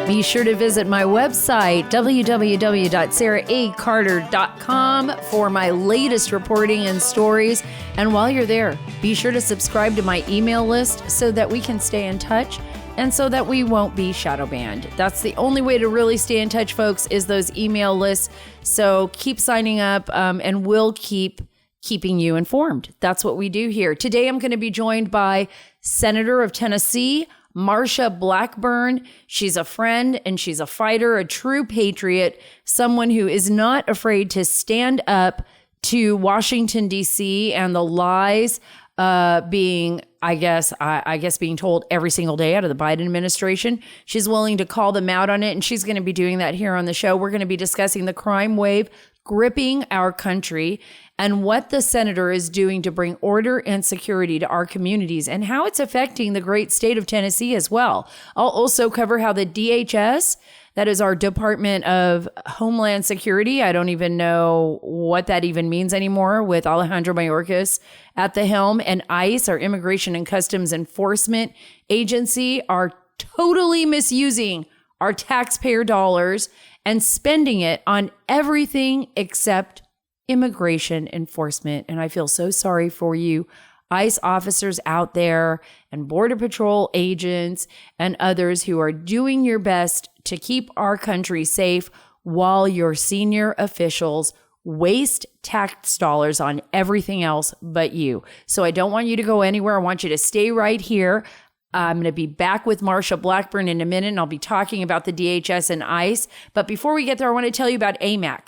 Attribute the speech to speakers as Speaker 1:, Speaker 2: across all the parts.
Speaker 1: Be sure to visit my website, www.saracarter.com, for my latest reporting and stories. And while you're there, be sure to subscribe to my email list so that we can stay in touch and so that we won't be shadow banned. That's the only way to really stay in touch, folks, is those email lists. So keep signing up and we'll keeping you informed. That's what we do here. Today, I'm going to be joined by Senator of Tennessee, Marsha Blackburn. She's a friend and she's a fighter, a true patriot, someone who is not afraid to stand up to Washington, D.C. and the lies being, I guess, being told every single day out of the Biden administration. She's willing to call them out on it, and she's going to be doing that here on the show. We're going to be discussing the crime wave gripping our country and what the senator is doing to bring order and security to our communities and how it's affecting the great state of Tennessee as well. I'll also cover how the DHS, that is our Department of Homeland Security, I don't even know what that even means anymore, with Alejandro Mayorkas at the helm, and ICE, our Immigration and Customs Enforcement Agency, are totally misusing our taxpayer dollars and spending it on everything except immigration enforcement. And I feel so sorry for you ICE officers out there and Border Patrol agents and others who are doing your best to keep our country safe while your senior officials waste tax dollars on everything else but you. So I don't want you to go anywhere. I want you to stay right here. I'm going to be back with Marsha Blackburn in a minute, and I'll be talking about the DHS and ICE. But before we get there, I want to tell you about AMAC.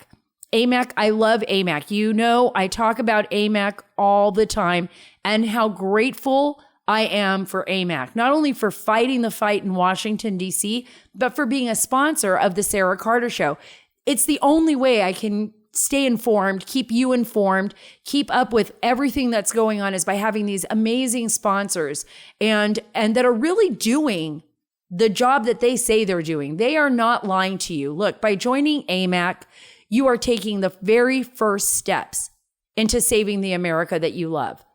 Speaker 1: AMAC, I love AMAC. You know, I talk about AMAC all the time and how grateful I am for AMAC, not only for fighting the fight in Washington, D.C., but for being a sponsor of the Sara Carter Show. It's the only way I can stay informed, keep you informed, keep up with everything that's going on, is by having these amazing sponsors and that are really doing the job that they say they're doing. They are not lying to you. Look, by joining AMAC, you are taking the very first steps into saving the America that you love.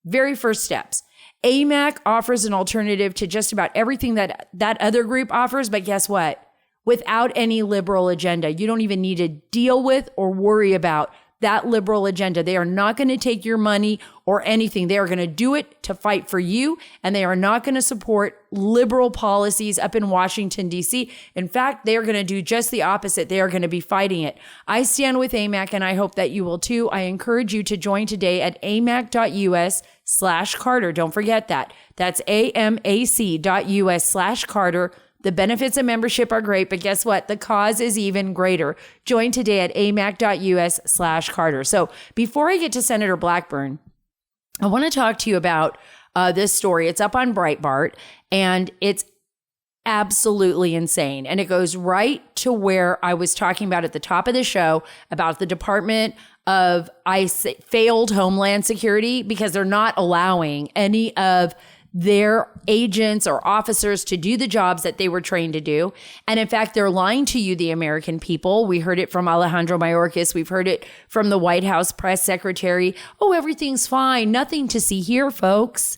Speaker 1: Very first steps. AMAC offers an alternative to just about everything that other group offers, but guess what? Without any liberal agenda. You don't even need to deal with or worry about that liberal agenda. They are not going to take your money or anything. They are going to do it to fight for you, and they are not going to support liberal policies up in Washington, D.C. In fact, they are going to do just the opposite. They are going to be fighting it. I stand with AMAC, and I hope that you will too. I encourage you to join today at amac.us/Carter. Don't forget that. That's amac.us/Carter. The benefits of membership are great, but guess what? The cause is even greater. Join today at amac.us/Carter. So before I get to Senator Blackburn, I want to talk to you about this story. It's up on Breitbart, and it's absolutely insane. And it goes right to where I was talking about at the top of the show about the Department of ICE failed Homeland Security, because they're not allowing any of their agents or officers to do the jobs that they were trained to do. And in fact, they're lying to you, the American people. We heard it from Alejandro Mayorkas. We've heard it from the White House press secretary. Oh, everything's fine. Nothing to see here, folks.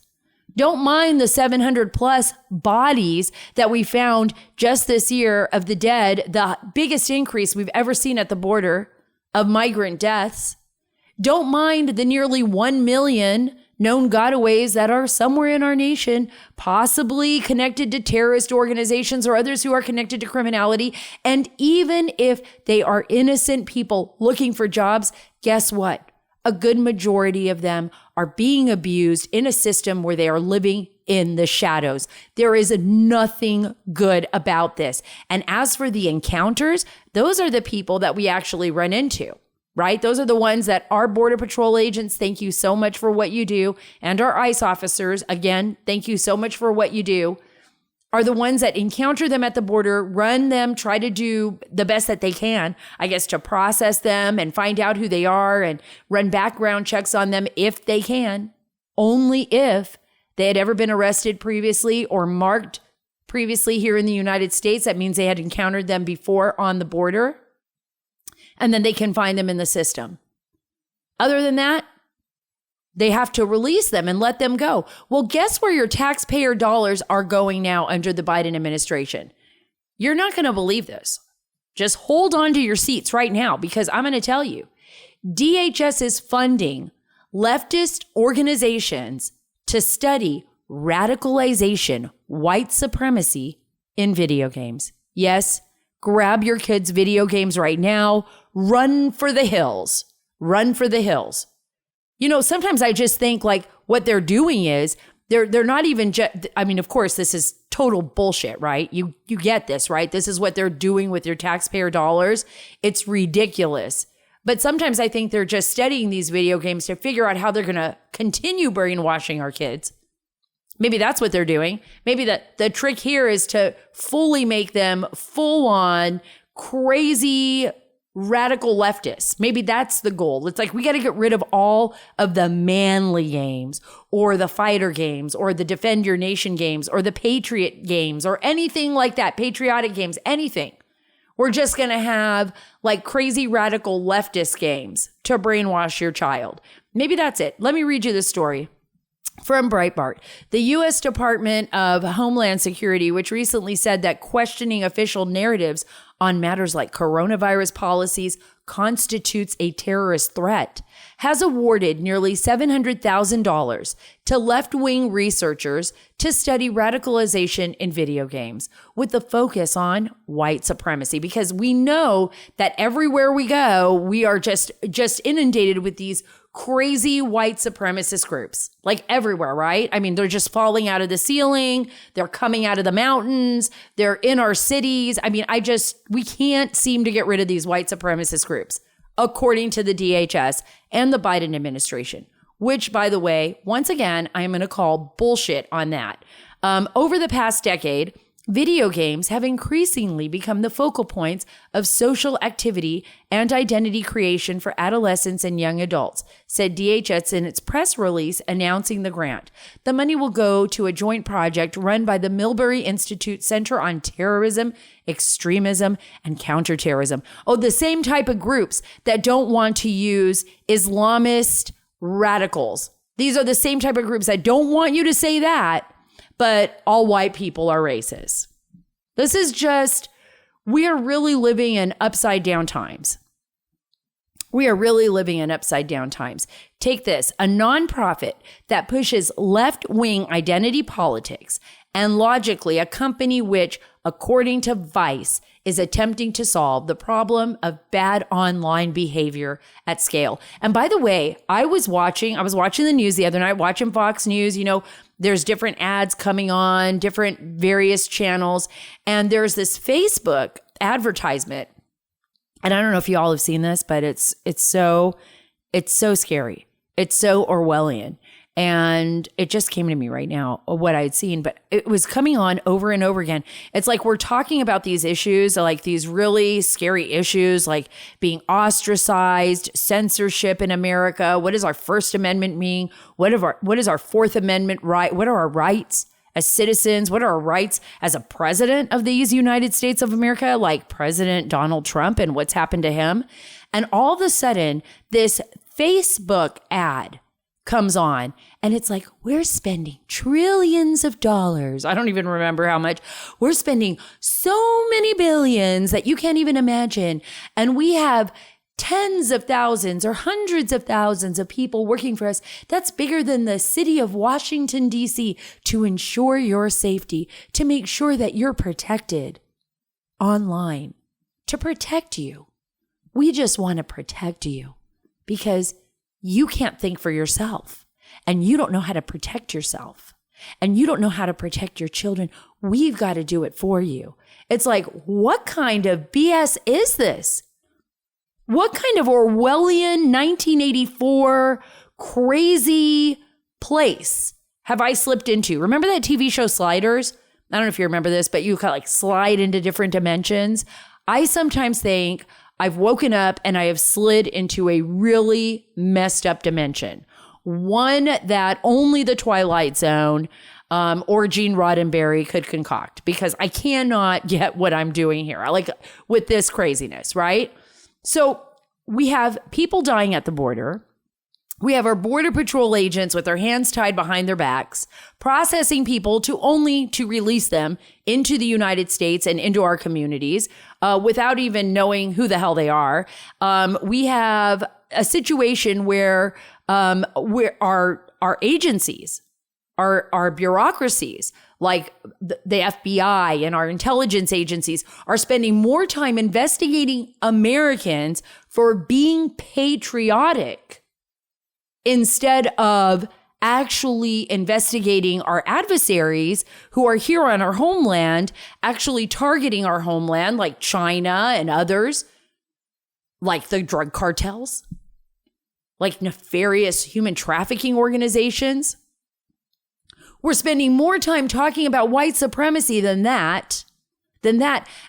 Speaker 1: Don't mind the 700 plus bodies that we found just this year of the dead, the biggest increase we've ever seen at the border of migrant deaths. Don't mind the nearly 1 million known gotaways that are somewhere in our nation, possibly connected to terrorist organizations or others who are connected to criminality. And even if they are innocent people looking for jobs, guess what? A good majority of them are being abused in a system where they are living in the shadows. There is nothing good about this. And as for the encounters, those are the people that we actually run into. Right? Those are the ones that our Border Patrol agents, thank you so much for what you do, and our ICE officers, again, thank you so much for what you do, are the ones that encounter them at the border, run them, try to do the best that they can, I guess, to process them and find out who they are and run background checks on them if they can, only if they had ever been arrested previously or marked previously here in the United States. That means they had encountered them before on the border. And then they can find them in the system. Other than that, they have to release them and let them go. Well, guess where your taxpayer dollars are going now under the Biden administration? You're not going to believe this. Just hold on to your seats right now, because I'm going to tell you, DHS is funding leftist organizations to study radicalization, white supremacy in video games. Yes, grab your kids' video games right now. Run for the hills. Run for the hills. You know, sometimes I just think like what they're doing is they're not even just, I mean, of course, this is total bullshit, right? You get this, right? This is what they're doing with your taxpayer dollars. It's ridiculous. But sometimes I think they're just studying these video games to figure out how they're going to continue brainwashing our kids. Maybe that's what they're doing. Maybe the trick here is to fully make them full on crazy radical leftists. Maybe that's the goal. It's like, we got to get rid of all of the manly games or the fighter games or the defend your nation games or the patriot games or anything like that, patriotic games, anything. We're just going to have like crazy radical leftist games to brainwash your child. Maybe that's it. Let me read you the story from Breitbart. The U.S. Department of Homeland Security, which recently said that questioning official narratives on matters like coronavirus policies constitutes a terrorist threat, has awarded nearly $700,000 to left-wing researchers to study radicalization in video games with the focus on white supremacy. Because we know that everywhere we go, we are just inundated with these crazy white supremacist groups, like everywhere, right? I mean, they're just falling out of the ceiling. They're coming out of the mountains. They're in our cities. I mean, we can't seem to get rid of these white supremacist groups, according to the DHS and the Biden administration, which, by the way, once again, I'm going to call bullshit on that. Over the past decade, video games have increasingly become the focal points of social activity and identity creation for adolescents and young adults, said DHS in its press release announcing the grant. The money will go to a joint project run by the Milbury Institute Center on Terrorism, Extremism, and Counterterrorism. Oh, the same type of groups that don't want to use Islamist radicals. These are the same type of groups that don't want you to say that, but all white people are racist. This is just, we are really living in upside down times. We are really living in upside down times. Take this, a nonprofit that pushes left-wing identity politics and logically a company which, according to Vice, is attempting to solve the problem of bad online behavior at scale. And by the way, I was watching the news the other night, watching Fox News. You know, there's different ads coming on, different various channels. And there's this Facebook advertisement. And I don't know if you all have seen this, but it's so scary. It's so Orwellian. And it just came to me right now, what I'd seen, but it was coming on over and over again. It's like we're talking about these issues, like these really scary issues, like being ostracized, censorship in America. What does our First Amendment mean? What is our Fourth Amendment right? What are our rights as citizens? What are our rights as a president of these United States of America, like President Donald Trump and what's happened to him? And all of a sudden, this Facebook ad comes on and it's like, we're spending trillions of dollars. I don't even remember how much. We're spending so many billions that you can't even imagine. And we have tens of thousands or hundreds of thousands of people working for us. That's bigger than the city of Washington, D.C. to ensure your safety, to make sure that you're protected online, to protect you. We just want to protect you because you can't think for yourself and you don't know how to protect yourself and you don't know how to protect your children. We've got to do it for you. It's like, what kind of BS is this? What kind of Orwellian 1984 crazy place have I slipped into? Remember that TV show Sliders? I don't know if you remember this, but you kind of like slide into different dimensions. I sometimes think I've woken up and I have slid into a really messed up dimension. One that only the Twilight Zone or Gene Roddenberry could concoct, because I cannot get what I'm doing here. I like with this craziness, right? So we have people dying at the border. We have our Border Patrol agents with their hands tied behind their backs, processing people only to release them into the United States and into our communities without even knowing who the hell they are. We have a situation where our agencies, our bureaucracies, like the FBI and our intelligence agencies, are spending more time investigating Americans for being patriotic instead of actually investigating our adversaries who are here on our homeland, actually targeting our homeland, like China and others, like the drug cartels, like nefarious human trafficking organizations. We're spending more time talking about white supremacy than that.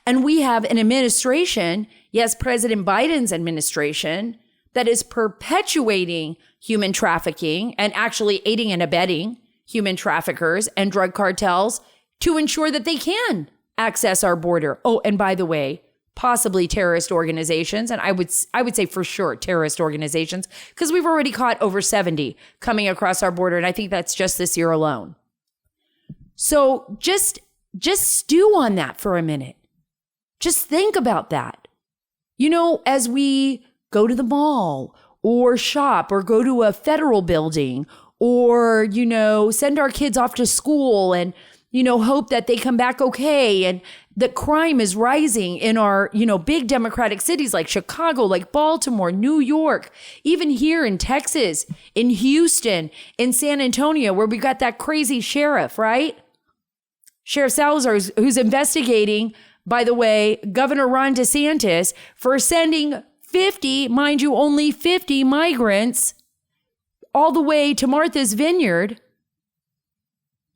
Speaker 1: And we have an administration, yes, President Biden's administration, that is perpetuating human trafficking and actually aiding and abetting human traffickers and drug cartels to ensure that they can access our border. Oh, and by the way, possibly terrorist organizations. And I would say for sure terrorist organizations, because we've already caught over 70 coming across our border. And I think that's just this year alone. So just stew on that for a minute. Just think about that. You know, as we go to the mall or shop or go to a federal building or, you know, send our kids off to school and, you know, hope that they come back okay. And that crime is rising in our, you know, big democratic cities like Chicago, like Baltimore, New York, even here in Texas, in Houston, in San Antonio, where we got that crazy sheriff, right? Sheriff Salazar, who's investigating, by the way, Governor Ron DeSantis for sending 50, mind you, only 50 migrants all the way to Martha's Vineyard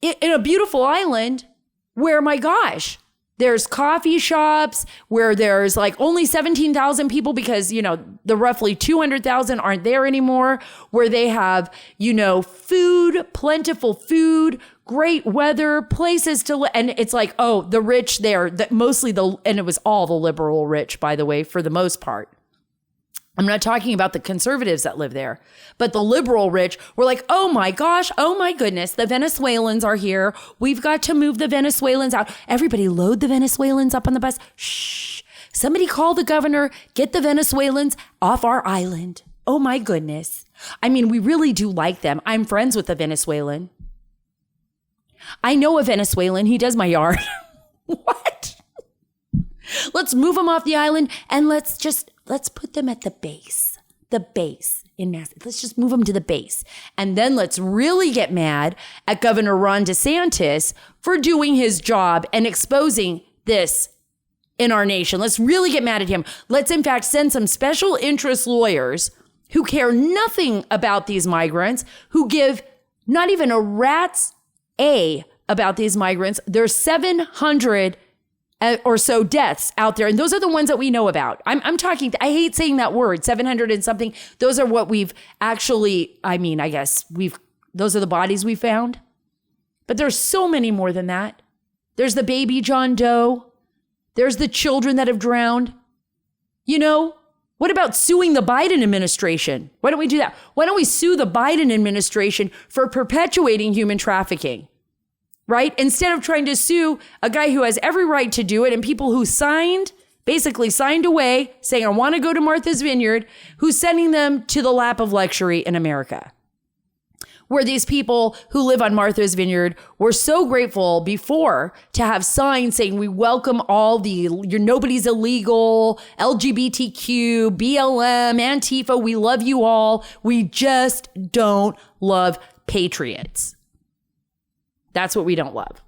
Speaker 1: in a beautiful island where, my gosh, there's coffee shops where there's like only 17,000 people because, you know, the roughly 200,000 aren't there anymore, where they have, you know, food, plentiful food, great weather, places to live. And it's like, oh, the rich there, and it was all the liberal rich, by the way, for the most part. I'm not talking about the conservatives that live there, but the liberal rich were like, oh my gosh, oh my goodness, the Venezuelans are here. We've got to move the Venezuelans out. Everybody load the Venezuelans up on the bus. Shh. Somebody call the governor, get the Venezuelans off our island. Oh my goodness. I mean, we really do like them. I'm friends with a Venezuelan. I know a Venezuelan. He does my yard. What? Let's move them off the island and let's put them at the base in Mass. Let's just move them to the base. And then let's really get mad at Governor Ron DeSantis for doing his job and exposing this in our nation. Let's really get mad at him. Let's in fact send some special interest lawyers who care nothing about these migrants, who give not even a rat's A about these migrants. There's 700 or so deaths out there. And those are the ones that we know about. I'm talking, I hate saying that word, 700 and something. Those are what we've actually, I guess those are the bodies we found. But there's so many more than that. There's the baby John Doe. There's the children that have drowned. You know, what about suing the Biden administration? Why don't we do that? Why don't we sue the Biden administration for perpetuating human trafficking? Right? Instead of trying to sue a guy who has every right to do it and people who basically signed away saying, I want to go to Martha's Vineyard, who's sending them to the lap of luxury in America. Where these people who live on Martha's Vineyard were so grateful before to have signs saying, we welcome all nobody's illegal, LGBTQ, BLM, Antifa, we love you all. We just don't love patriots. That's what we don't love.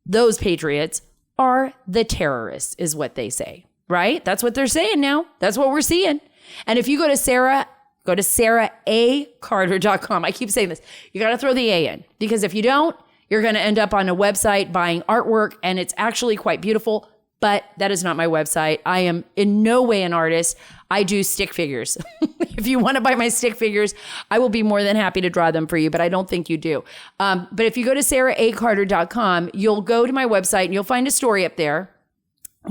Speaker 1: Those patriots are the terrorists, is what they say, right? That's what they're saying now. That's what we're seeing. And if you go to Sara, go to SaraACarter.com. I keep saying this. You got to throw the A in, because if you don't, you're going to end up on a website buying artwork, and it's actually quite beautiful, but that is not my website. I am in no way an artist. I do stick figures. If you want to buy my stick figures, I will be more than happy to draw them for you, but I don't think you do. But if you go to SaraACarter.com, you'll go to my website and you'll find a story up there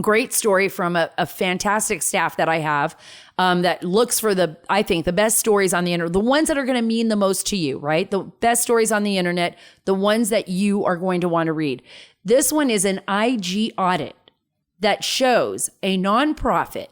Speaker 1: Great story from a fantastic staff that I have that looks for I think, the best stories on the internet, the ones that are going to mean the most to you, right? The best stories on the internet, the ones that you are going to want to read. This one is an IG audit that shows a nonprofit,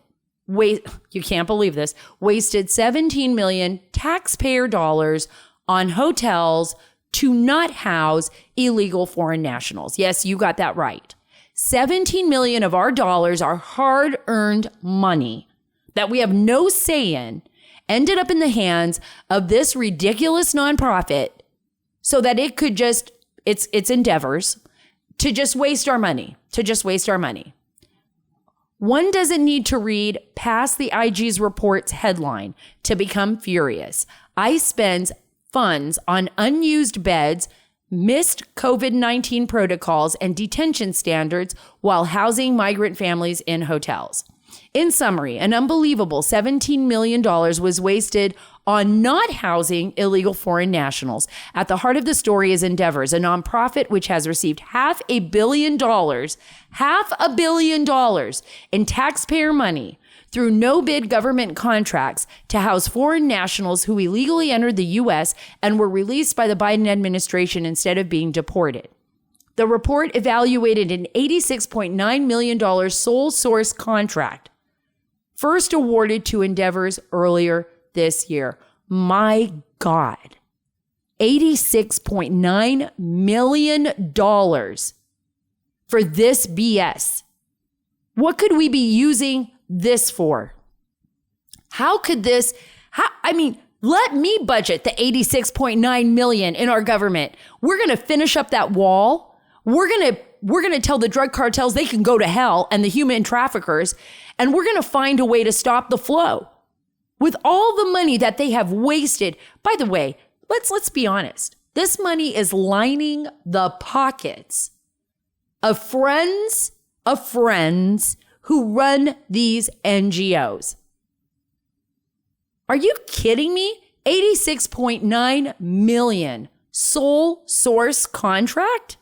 Speaker 1: you can't believe this, wasted 17 million taxpayer dollars on hotels to not house illegal foreign nationals. Yes, you got that right. 17 million of our dollars, our hard-earned money that we have no say in, ended up in the hands of this ridiculous nonprofit so that it could just, its endeavors, to just waste our money, One doesn't need to read past the IG's report's headline to become furious. ICE spends funds on unused beds, missed COVID-19 protocols, and detention standards while housing migrant families in hotels. In summary, an unbelievable $17 million was wasted on not housing illegal foreign nationals. At the heart of the story is Endeavors, a nonprofit which has received $500 million in taxpayer money through no-bid government contracts to house foreign nationals who illegally entered the U.S. and were released by the Biden administration instead of being deported. The report evaluated an $86.9 million sole source contract, first awarded to Endeavors earlier this year. My God, $86.9 million for this BS. What could we be using this for? Let me budget the $86.9 million in our government. We're going to finish up that wall. We're going to tell the drug cartels they can go to hell and the human traffickers, and we're going to find a way to stop the flow. With all the money that they have wasted, by the way, let's be honest. This money is lining the pockets of friends who run these NGOs. Are you kidding me? $86.9 million sole source contract?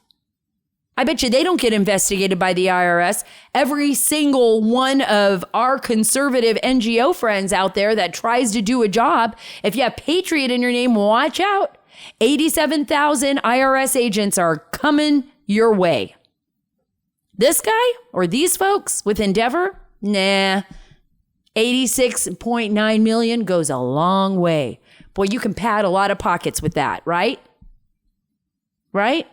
Speaker 1: I bet you they don't get investigated by the IRS. Every single one of our conservative NGO friends out there that tries to do a job, if you have Patriot in your name, watch out. 87,000 IRS agents are coming your way. This guy or these folks with Endeavor? Nah. $86.9 million goes a long way. Boy, you can pad a lot of pockets with that, right? Right?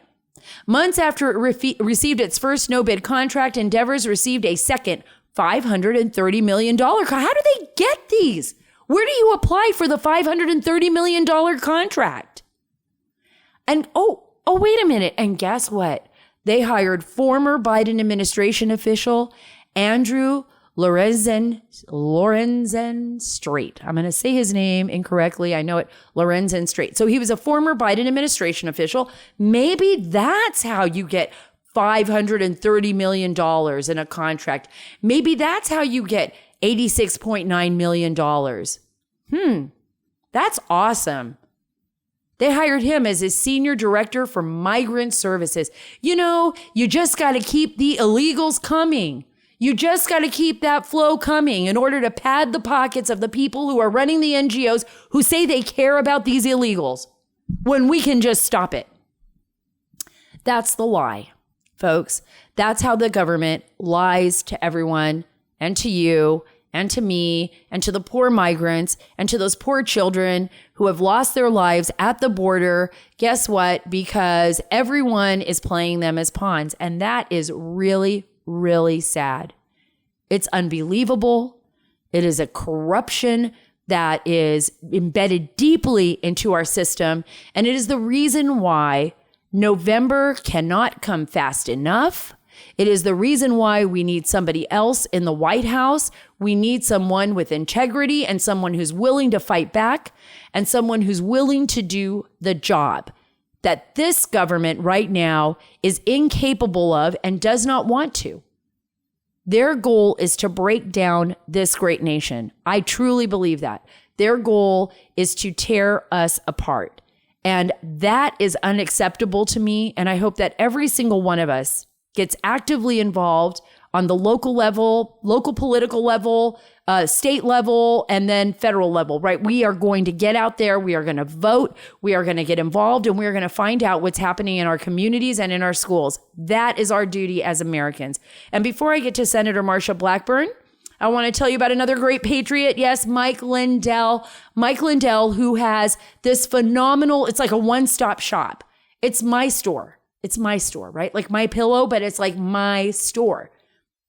Speaker 1: Months after it received its first no-bid contract, Endeavors received a second $530 million. How do they get these? Where do you apply for the $530 million contract? And wait a minute. And guess what? They hired former Biden administration official Andrew Lorenzen Strait. I'm going to say his name incorrectly. I know it. Lorenzen Strait. So he was a former Biden administration official. Maybe that's how you get $530 million in a contract. Maybe that's how you get $86.9 million. That's awesome. They hired him as his senior director for migrant services. You know, you just got to keep the illegals coming. You just got to keep that flow coming in order to pad the pockets of the people who are running the NGOs who say they care about these illegals when we can just stop it. That's the lie, folks. That's how the government lies to everyone and to you and to me and to the poor migrants and to those poor children who have lost their lives at the border. Guess what? Because everyone is playing them as pawns. And that is really, really sad. It's unbelievable. It is a corruption that is embedded deeply into our system. And it is the reason why November cannot come fast enough. It is the reason why we need somebody else in the White House. We need someone with integrity and someone who's willing to fight back and someone who's willing to do the job that this government right now is incapable of and does not want to. Their goal is to break down this great nation. I truly believe that. Their goal is to tear us apart. And that is unacceptable to me. And I hope that every single one of us gets actively involved on the local level, local political level, state level, and then federal level, right? We are going to get out there. We are going to vote. We are going to get involved, and we are going to find out what's happening in our communities and in our schools. That is our duty as Americans. And before I get to Senator Marsha Blackburn, I want to tell you about another great patriot. Yes, Mike Lindell. Mike Lindell, who has this phenomenal, it's like a one-stop shop. It's my store. It's my store, right? Like My Pillow, but it's like my store.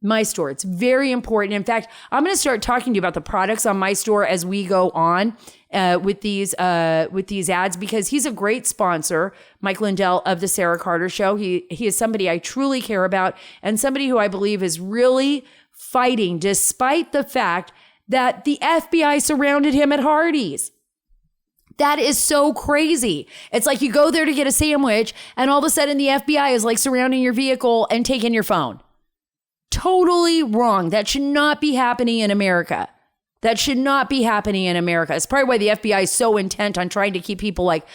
Speaker 1: My store. It's very important. In fact, I'm going to start talking to you about the products on my store as we go on with these ads, because he's a great sponsor, Mike Lindell of the Sara Carter Show. He is somebody I truly care about, and somebody who I believe is really fighting despite the fact that the FBI surrounded him at Hardee's. That is so crazy. It's like you go there to get a sandwich and all of a sudden the FBI is like surrounding your vehicle and taking your phone. Totally wrong. That should not be happening in America. That should not be happening in America. It's probably why the FBI is so intent on trying to keep people like,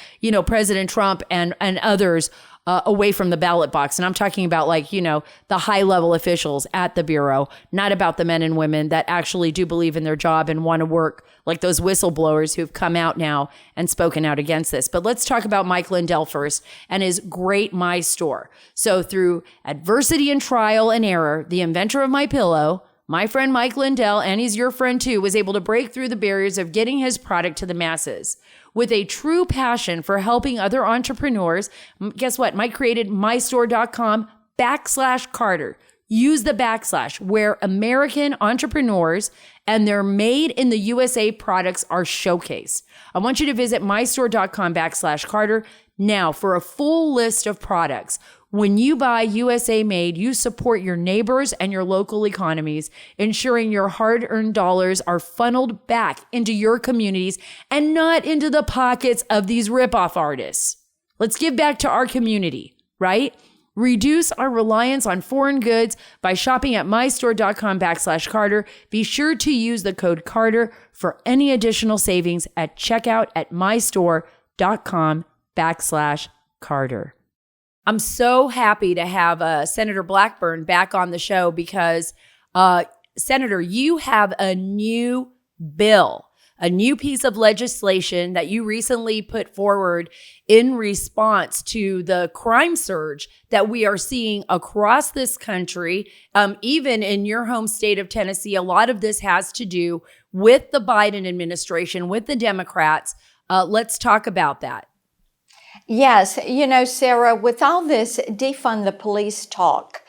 Speaker 1: President Trump and others away from the ballot box. And I'm talking about the high level officials at the Bureau, not about the men and women that actually do believe in their job and want to work, like those whistleblowers who've come out now and spoken out against this. But let's talk about Mike Lindell first and his great My Store. So through adversity and trial and error, the inventor of My Pillow, my friend Mike Lindell, and he's your friend too, was able to break through the barriers of getting his product to the masses. With a true passion for helping other entrepreneurs, guess what? Mike created mystore.com/Carter. Use the / where American entrepreneurs and their made in the USA products are showcased. I want you to visit mystore.com /Carter now for a full list of products. When you buy USA made, you support your neighbors and your local economies, ensuring your hard-earned dollars are funneled back into your communities and not into the pockets of these ripoff artists. Let's give back to our community, right? Reduce our reliance on foreign goods by shopping at mystore.com /Carter. Be sure to use the code Carter for any additional savings at checkout at mystore.com /Carter. I'm so happy to have Senator Blackburn back on the show because, Senator, you have a new bill, a new piece of legislation that you recently put forward in response to the crime surge that we are seeing across this country. Even in your home state of Tennessee, a lot of this has to do with the Biden administration, with the Democrats. Let's talk about that.
Speaker 2: Yes, Sarah, with all this defund the police talk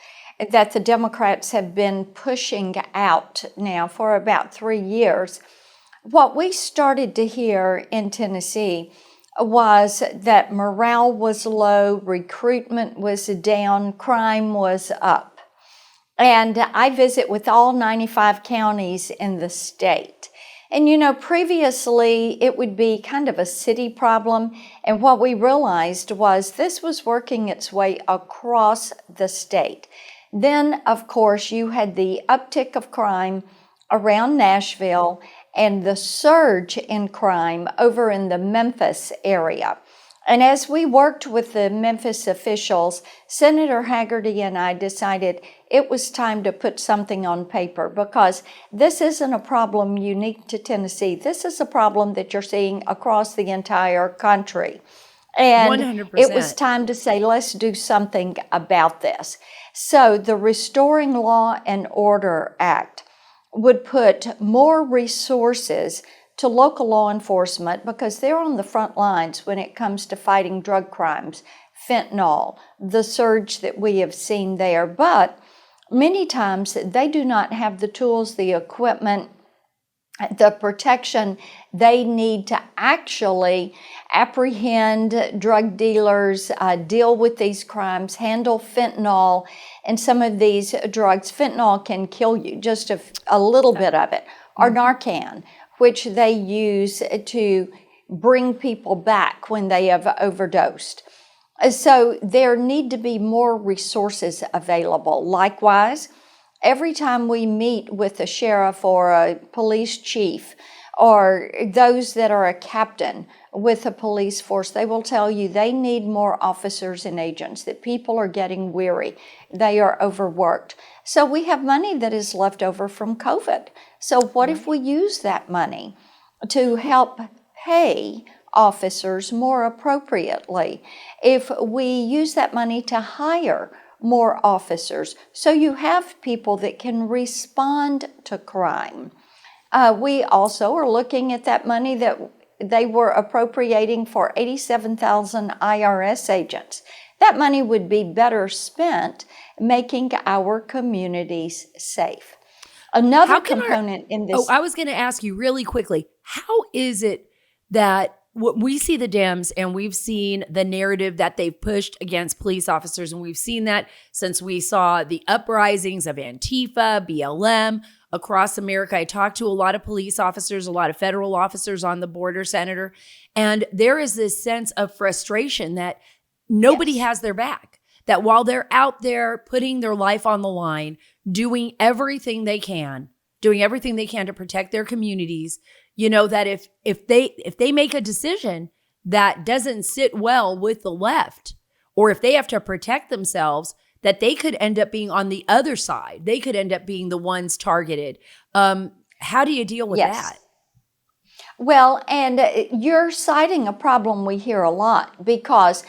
Speaker 2: that the Democrats have been pushing out now for about 3 years, what we started to hear in Tennessee was that morale was low, recruitment was down, crime was up. And I visit with all 95 counties in the state. And previously it would be kind of a city problem. And what we realized was this was working its way across the state. Then, of course, you had the uptick of crime around Nashville and the surge in crime over in the Memphis area. And as we worked with the Memphis officials, Senator Hagerty and I decided it was time to put something on paper because this isn't a problem unique to Tennessee. This is a problem that you're seeing across the entire country. And
Speaker 1: 100%.
Speaker 2: It was time to say, let's do something about this. So the Restoring Law and Order Act would put more resources to local law enforcement because they're on the front lines when it comes to fighting drug crimes, fentanyl, the surge that we have seen there. But many times they do not have the tools, the equipment, the protection they need to actually apprehend drug dealers, deal with these crimes, handle fentanyl and some of these drugs. Fentanyl can kill you, just a little bit of it, or Narcan, which they use to bring people back when they have overdosed. So there need to be more resources available. Likewise, every time we meet with a sheriff or a police chief or those that are a captain with a police force, they will tell you they need more officers and agents, that people are getting weary, they are overworked. So we have money that is left over from COVID. So what if we use that money to help pay officers more appropriately? If we use that money to hire more officers, so you have people that can respond to crime. We also are looking at that money that they were appropriating for 87,000 IRS agents. That money would be better spent making our communities safe. Another component in this.
Speaker 1: Oh, I was going to ask you really quickly, how is it that we see the Dems and we've seen the narrative that they've pushed against police officers, and we've seen that since we saw the uprisings of Antifa, BLM across America. I talked to a lot of police officers, a lot of federal officers on the border, Senator, and there is this sense of frustration that nobody has their back, that while they're out there putting their life on the line, doing everything they can to protect their communities, you know, that if they make a decision that doesn't sit well with the left, or if they have to protect themselves, that they could end up being on the other side. They could end up being the ones targeted. How do you deal with that?
Speaker 2: Well, and you're citing a problem we hear a lot, because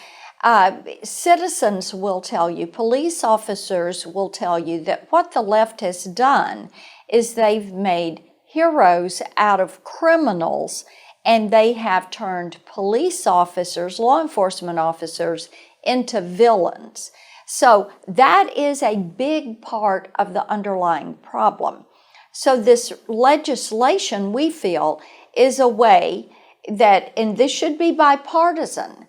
Speaker 2: citizens will tell you, police officers will tell you that what the left has done is they've made heroes out of criminals, and they have turned police officers, law enforcement officers, into villains. So that is a big part of the underlying problem. So this legislation, we feel, is a way that, and this should be bipartisan,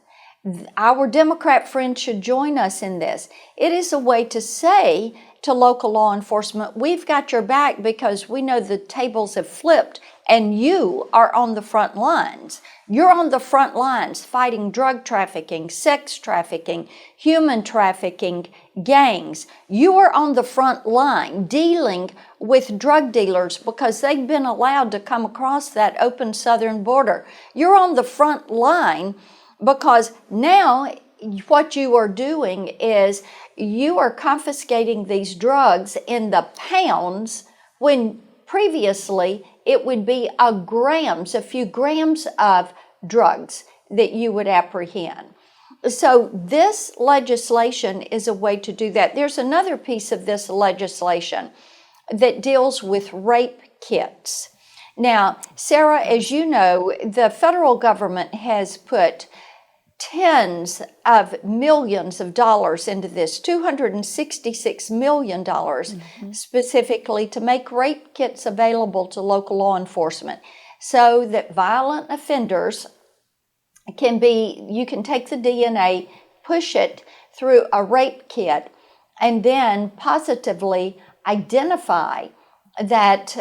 Speaker 2: our Democrat friends should join us in this. It is a way to say to local law enforcement, we've got your back because we know the tables have flipped and you are on the front lines. You're on the front lines fighting drug trafficking, sex trafficking, human trafficking, gangs. You are on the front line dealing with drug dealers because they've been allowed to come across that open southern border. You're on the front line because now what you are doing is you are confiscating these drugs in the pounds, when previously it would be a few grams of drugs that you would apprehend. So this legislation is a way to do that. There's another piece of this legislation that deals with rape kits. Now, Sara, as you know, the federal government has put tens of millions of dollars into this, $266 million specifically to make rape kits available to local law enforcement so that violent offenders you can take the DNA, push it through a rape kit, and then positively identify that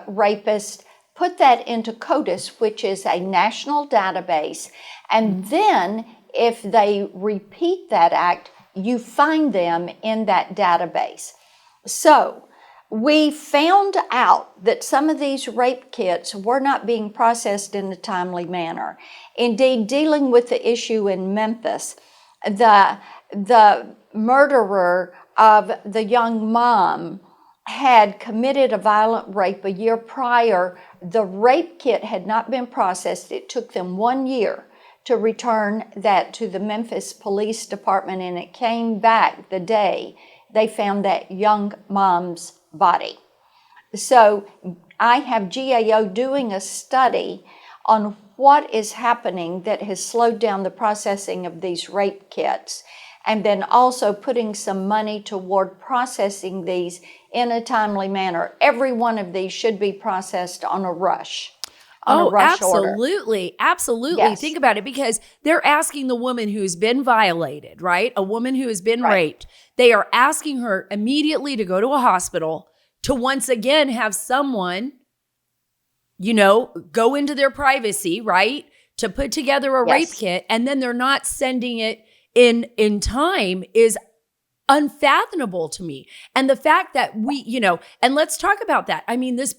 Speaker 2: rapist, put that into CODIS, which is a national database, and then if they repeat that act, you find them in that database. So we found out that some of these rape kits were not being processed in a timely manner. Indeed, dealing with the issue in Memphis, the murderer of the young mom had committed a violent rape a year prior. The rape kit had not been processed. It took them 1 year to return that to the Memphis Police Department, and it came back the day they found that young mom's body. So I have GAO doing a study on what is happening that has slowed down the processing of these rape kits, and then also putting some money toward processing these in a timely manner. Every one of these should be processed on a rush.
Speaker 1: Absolutely.
Speaker 2: Order.
Speaker 1: Absolutely.
Speaker 2: Yes.
Speaker 1: Think about it, because they're asking the woman who's been violated, right? A woman who has been raped. They are asking her immediately to go to a hospital to once again have someone, go into their privacy, right? To put together a rape kit, and then they're not sending it in time is unfathomable to me. And the fact that and let's talk about that. I mean, this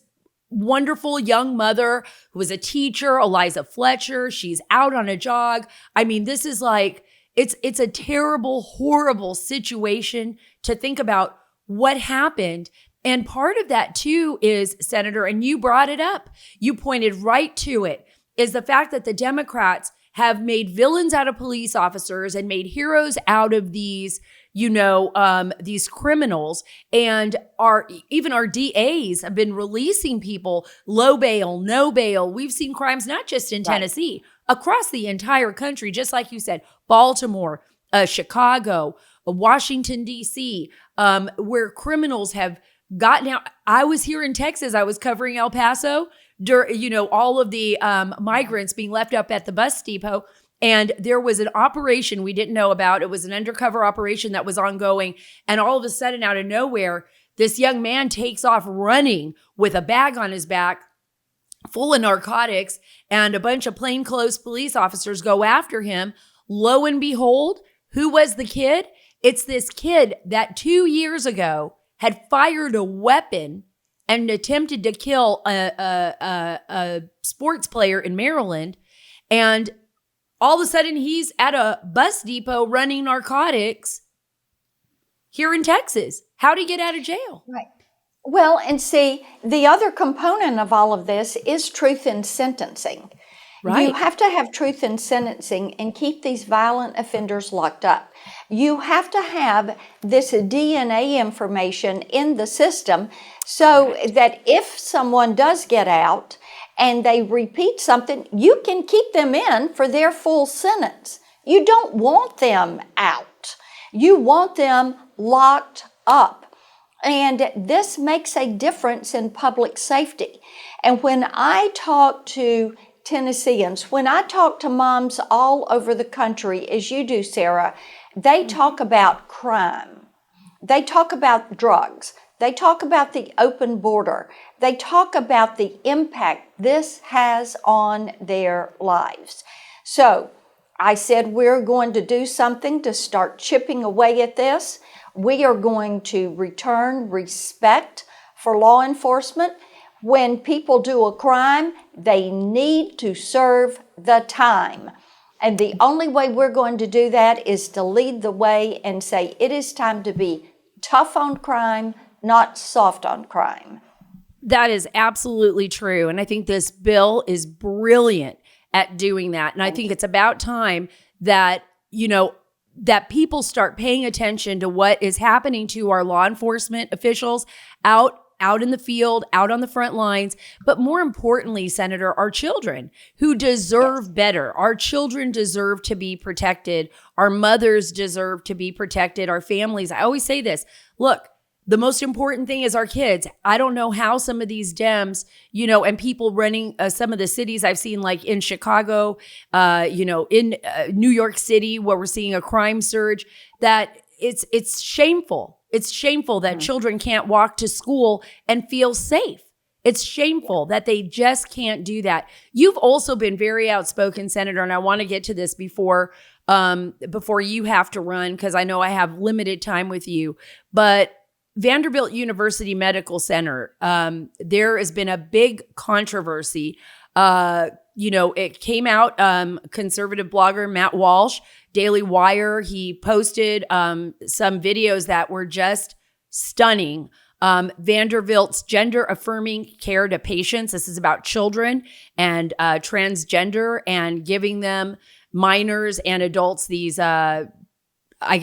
Speaker 1: wonderful young mother who was a teacher, Eliza Fletcher. She's out on a jog. I mean, this is like, it's a terrible, horrible situation to think about what happened. And part of that too is, Senator, and you brought it up, you pointed right to it, is the fact that the Democrats have made villains out of police officers and made heroes out of these, these criminals. And even our DAs have been releasing people low bail, no bail. We've seen crimes not just in Tennessee, across the entire country, just like you said, Baltimore, Chicago, Washington, D.C., where criminals have gotten out. I was here in Texas. I was covering El Paso, all of the migrants being left up at the bus depot. And there was an operation we didn't know about. It was an undercover operation that was ongoing. And all of a sudden, out of nowhere, this young man takes off running with a bag on his back full of narcotics, and a bunch of plainclothes police officers go after him. Lo and behold, who was the kid? It's this kid that 2 years ago had fired a weapon and attempted to kill a sports player in Maryland. And all of a sudden, he's at a bus depot running narcotics here in Texas. How'd he get out of jail?
Speaker 2: Right. Well, and see, the other component of all of this is truth in sentencing. Right. You have to have truth in sentencing and keep these violent offenders locked up. You have to have this DNA information in the system so that if someone does get out and they repeat something, you can keep them in for their full sentence. You don't want them out. You want them locked up. And this makes a difference in public safety. And when I talk to Tennesseans, when I talk to moms all over the country, as you do, Sarah, they talk about crime. They talk about drugs. They talk about the open border. They talk about the impact this has on their lives. So I said we're going to do something to start chipping away at this. We are going to return respect for law enforcement. When people do a crime, they need to serve the time. And the only way we're going to do that is to lead the way and say it is time to be tough on crime, not soft on crime.
Speaker 1: That is absolutely true. And I think this bill is brilliant at doing that. And I think it's about time that, that people start paying attention to what is happening to our law enforcement officials out in the field, out on the front lines, but more importantly, Senator, our children who deserve better. Our children deserve to be protected. Our mothers deserve to be protected. Our families. I always say this, look, the most important thing is our kids. I don't know how some of these Dems, and people running some of the cities I've seen, like in Chicago, in New York City, where we're seeing a crime surge, that it's shameful. It's shameful that children can't walk to school and feel safe. It's shameful that they just can't do that. You've also been very outspoken, Senator, and I want to get to this before you have to run, because I know I have limited time with you. But Vanderbilt University Medical Center, there has been a big controversy. It came out, conservative blogger Matt Walsh, Daily Wire, he posted some videos that were just stunning. Vanderbilt's gender affirming care to patients. This is about children and transgender, and giving them, minors and adults, these,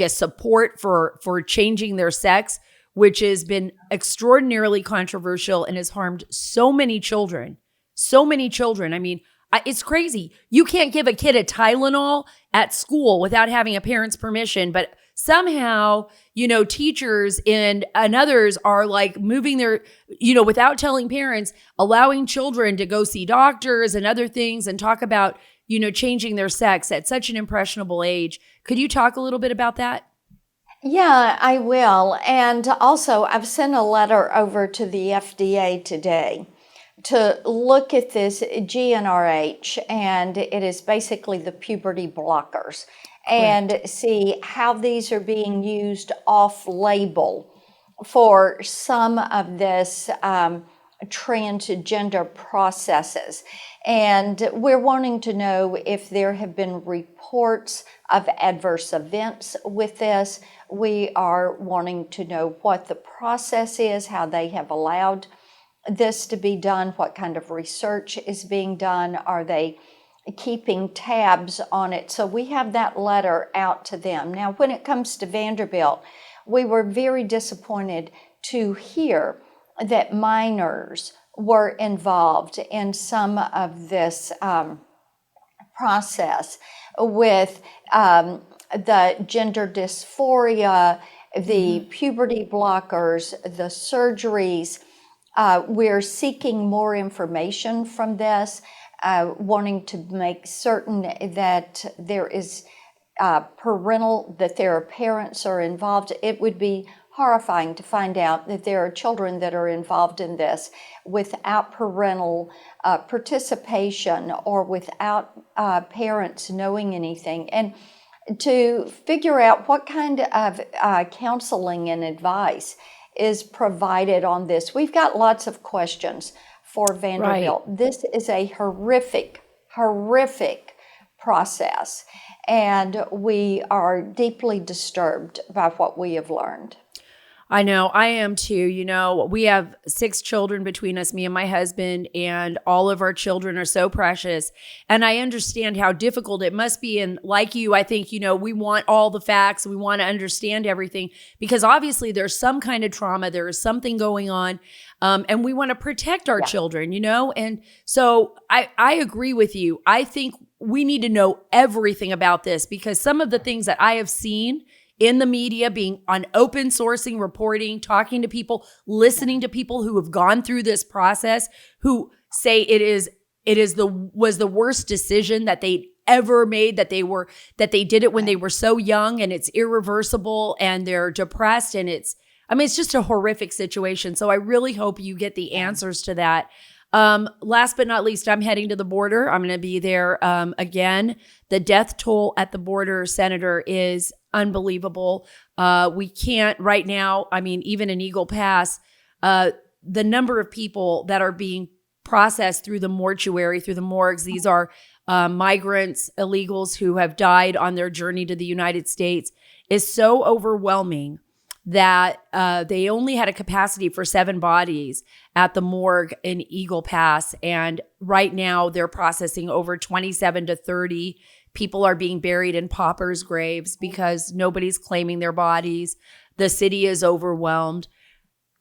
Speaker 1: support for changing their sex, which has been extraordinarily controversial and has harmed so many children. So many children. I mean, it's crazy. You can't give a kid a Tylenol at school without having a parent's permission, but somehow, teachers and others are like moving their, without telling parents, allowing children to go see doctors and other things and talk about, changing their sex at such an impressionable age. Could you talk a little bit about that?
Speaker 2: Yeah, I will. And also, I've sent a letter over to the FDA today to look at this GnRH, and it is basically the puberty blockers, and see how these are being used off-label for some of this transgender processes. And we're wanting to know if there have been reports of adverse events with this. We are wanting to know what the process is, how they have allowed this to be done, what kind of research is being done, are they keeping tabs on it? So we have that letter out to them. Now, when it comes to Vanderbilt, we were very disappointed to hear that minors were involved in some of this process with the gender dysphoria, the puberty blockers, the surgeries. We're seeking more information from this, wanting to make certain that there is that their parents are involved. It would be horrifying to find out that there are children that are involved in this without parental participation or without parents knowing anything. And to figure out what kind of counseling and advice is provided on this. We've got lots of questions for Vanderbilt.
Speaker 1: Right.
Speaker 2: This is a horrific process, and we are deeply disturbed by what we have learned.
Speaker 1: I know, I am too. You know, we have 6 children between us, me and my husband, and all of our children are so precious. And I understand how difficult it must be. And like you, I think, you know, we want all the facts. We want to understand everything because obviously there's some kind of trauma. There is something going on. And we want to protect our children, you know? And so I agree with you. I think we need to know everything about this because some of the things that I have seen in the media, being on open sourcing, reporting, talking to people, listening to people who have gone through this process, who say was the worst decision that they ever made, that they did it when they were so young and it's irreversible and they're depressed and it's just a horrific situation. So I really hope you get the answers to that. Last but not least, I'm heading to the border. I'm going to be there again. The death toll at the border, Senator, is unbelievable. We can't right now. Even in Eagle Pass, the number of people that are being processed through the mortuary, through the morgues, these are migrants, illegals who have died on their journey to the United States, is so overwhelming that they only had a capacity for 7 bodies at the morgue in Eagle Pass. And right now they're processing over 27 to 30. People are being buried in paupers' graves because nobody's claiming their bodies. The city is overwhelmed.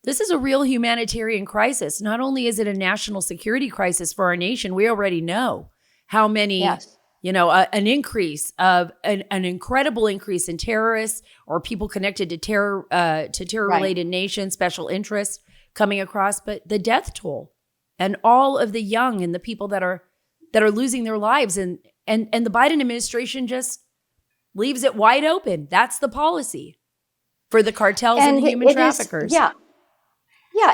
Speaker 1: This is a real humanitarian crisis. Not only is it a national security crisis for our nation, we already know how many an increase of an incredible increase in terrorists or people connected to terror-related nations, special interests coming across, but the death toll and all of the young and the people that are losing their lives and the Biden administration just leaves it wide open. That's the policy for the cartels and the human traffickers.
Speaker 2: Yeah,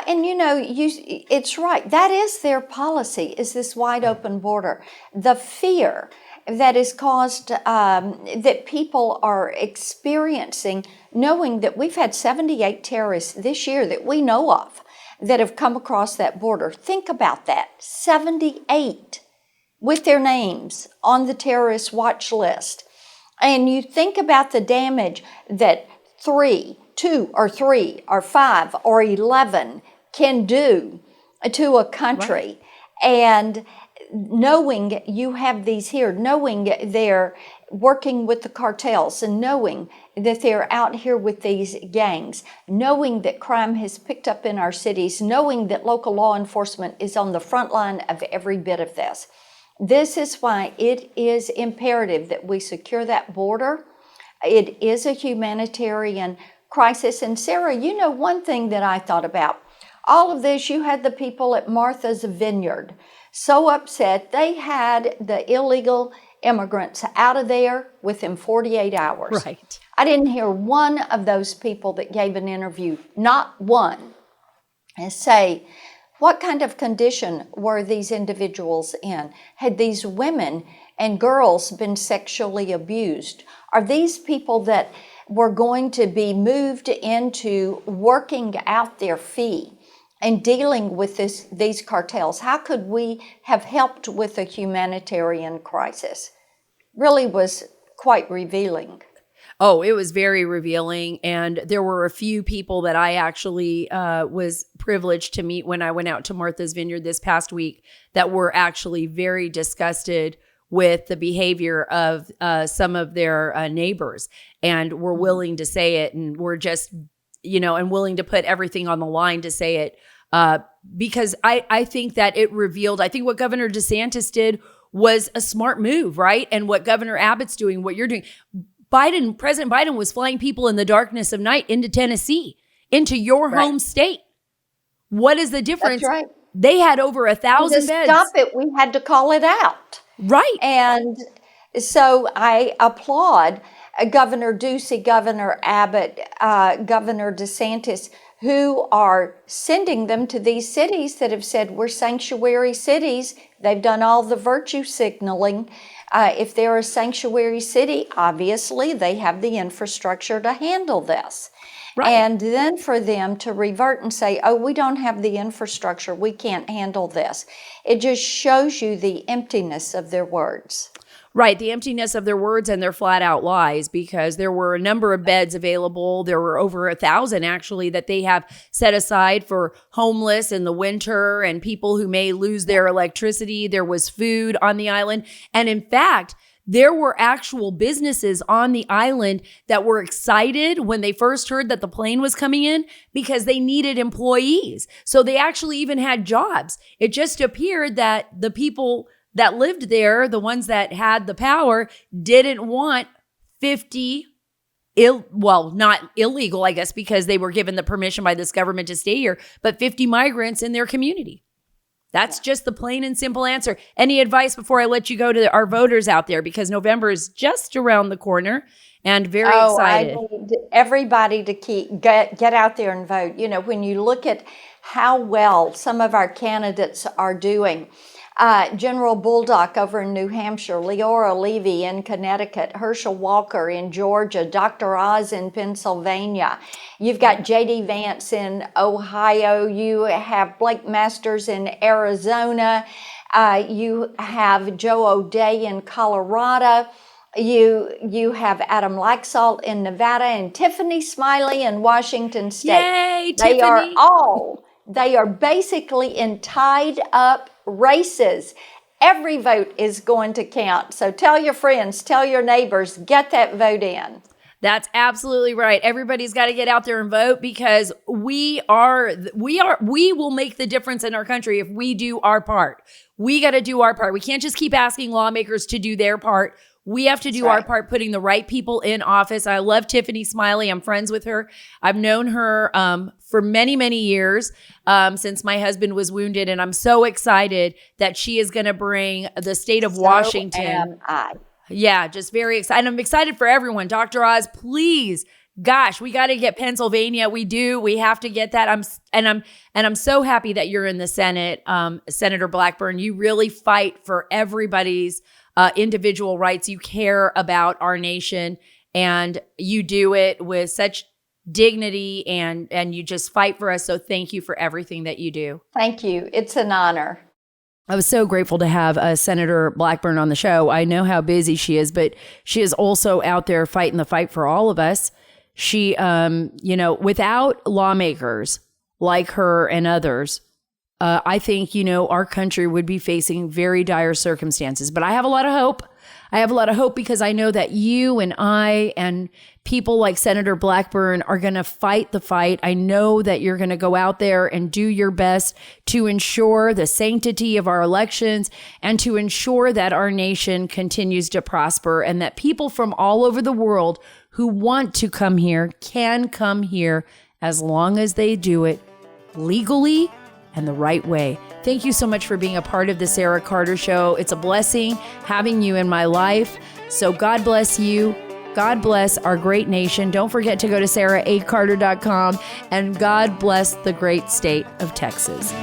Speaker 2: and it's right. That is their policy, is this wide open border. The fear that is caused, that people are experiencing, knowing that we've had 78 terrorists this year that we know of that have come across that border. Think about that, 78 with their names on the terrorist watch list. And you think about the damage that 2 or 3 or 5 or 11 can do to a country. Right. And knowing you have these here, knowing they're working with the cartels and knowing that they're out here with these gangs, knowing that crime has picked up in our cities, knowing that local law enforcement is on the front line of every bit of this. This is why it is imperative that we secure that border. It is a humanitarian crisis. And Sara, one thing that I thought about, all of this, you had the people at Martha's Vineyard so upset they had the illegal immigrants out of there within 48 hours.
Speaker 1: Right.
Speaker 2: I didn't hear one of those people that gave an interview, not one, say, what kind of condition were these individuals in? Had these women and girls been sexually abused? Are these people that were going to be moved into working out their fee in dealing with these cartels? How could we have helped with a humanitarian crisis? Really was quite revealing.
Speaker 1: Oh, it was very revealing. And there were a few people that I actually was privileged to meet when I went out to Martha's Vineyard this past week that were actually very disgusted with the behavior of some of their neighbors, and were willing to say it, and were just, and willing to put everything on the line to say it. Because I think that it revealed, I think what Governor DeSantis did was a smart move, right? And what Governor Abbott's doing, what you're doing. President Biden was flying people in the darkness of night into Tennessee, into your home state. What is the difference?
Speaker 2: That's right.
Speaker 1: They had over 1,000 beds.
Speaker 2: To stop it, we had to call it out.
Speaker 1: Right.
Speaker 2: And so I applaud Governor Ducey, Governor Abbott, Governor DeSantis, who are sending them to these cities that have said we're sanctuary cities. They've done all the virtue signaling. If they're a sanctuary city, obviously they have the infrastructure to handle this. Right. And then for them to revert and say, oh, we don't have the infrastructure, we can't handle this. It just shows you the emptiness of their words.
Speaker 1: Right, the emptiness of their words and their flat out lies, because there were a number of beds available. There were over 1,000 actually that they have set aside for homeless in the winter and people who may lose their electricity. There was food on the island. And in fact, there were actual businesses on the island that were excited when they first heard that the plane was coming in because they needed employees. So they actually even had jobs. It just appeared that the people that lived there, the ones that had the power, didn't want 50 not illegal, I guess, because they were given the permission by this government to stay here, but 50 migrants in their community. That's just the plain and simple answer. Any advice before I let you go to our voters out there? Because November is just around the corner and very excited.
Speaker 2: I need everybody to get out there and vote. When you look at how well some of our candidates are doing, General Bulldog over in New Hampshire, Leora Levy in Connecticut, Herschel Walker in Georgia, Dr. Oz in Pennsylvania. You've got J.D. Vance in Ohio. You have Blake Masters in Arizona. You have Joe O'Dea in Colorado. You have Adam Laxalt in Nevada and Tiffany Smiley in Washington State.
Speaker 1: Yay, Tiffany!
Speaker 2: They are basically in tied up races. Every vote is going to count. So tell your friends, tell your neighbors, get that vote in.
Speaker 1: That's absolutely right. Everybody's got to get out there and vote, because we will make the difference in our country if we do our part. We got to do our part. We can't just keep asking lawmakers to do their part. We have to do our part, putting the right people in office. I love Tiffany Smiley. I'm friends with her. I've known her for many, many years, since my husband was wounded. And I'm so excited that she is going to bring the state of Washington.
Speaker 2: Am I.
Speaker 1: Yeah, just very excited. I'm excited for everyone. Dr. Oz, please. Gosh, we got to get Pennsylvania. We do. We have to get that. I'm so happy that you're in the Senate, Senator Blackburn. You really fight for everybody's individual rights. You care about our nation, and you do it with such dignity, and you just fight for us. So thank you for everything that you do.
Speaker 2: Thank you. It's an honor.
Speaker 1: I was so grateful to have Senator Blackburn on the show. I know how busy she is, but she is also out there fighting the fight for all of us. She, without lawmakers like her and others, I think, our country would be facing very dire circumstances. But I have a lot of hope. I have a lot of hope because I know that you and I and people like Senator Blackburn are going to fight the fight. I know that you're going to go out there and do your best to ensure the sanctity of our elections and to ensure that our nation continues to prosper, and that people from all over the world who want to come here can come here as long as they do it legally and the right way. Thank you so much for being a part of the Sara Carter Show. It's a blessing having you in my life. So God bless you. God bless our great nation. Don't forget to go to saraacarter.com, and God bless the great state of Texas.